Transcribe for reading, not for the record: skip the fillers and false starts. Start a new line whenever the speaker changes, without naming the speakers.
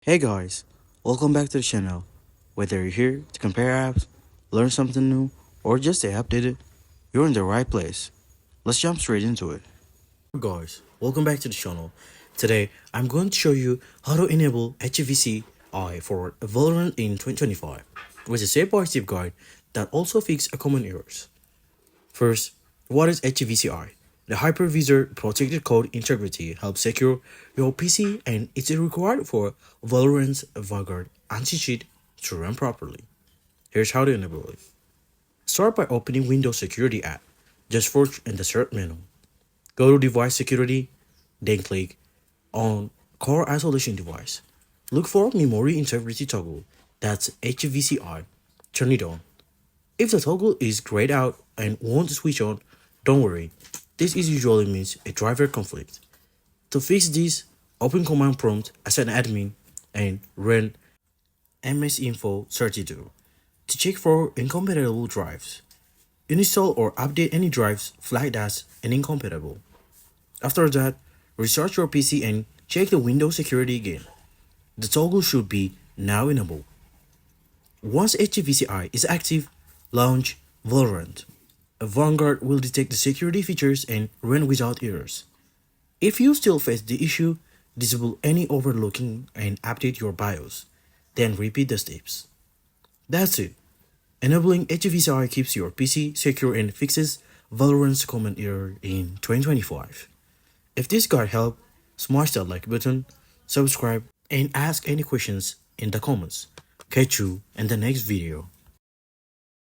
Hey guys, welcome back to the channel. Whether you're here to compare apps, learn something new, or just stay updated, you're in the right place. Let's jump straight into it. Guys, welcome back to the channel. Today, I'm going to show you how to enable HVCI for Valorant in 2025 with a step-by-step guide that also fixes common errors. First, what is HVCI? The Hypervisor Protected Code Integrity helps secure your PC and it's required for Valorant's Vanguard anti-cheat to run properly. Here's how to enable it. Start by opening Windows Security app. Just search in the search menu. Go to Device Security, then click on Core Isolation Device. Look for Memory Integrity Toggle, that's HVCI. Turn it on. If the toggle is grayed out and won't switch on, don't worry. This usually means a driver conflict. To fix this, open command prompt as an admin and run msinfo32 to check for incompatible drives. Install or update any drives flagged as incompatible. After that, restart your PC and check the Windows security again. The toggle should be now enabled. Once HVCI is active, launch Valorant. A Vanguard will detect the security features and run without errors. If you still face the issue, disable any overlooking and update your BIOS. Then repeat the steps. That's it. Enabling HVCI keeps your PC secure and fixes Valorant's common error in 2025. If this guide helped, smash that like button, subscribe, and ask any questions in the comments. Catch you in the next video.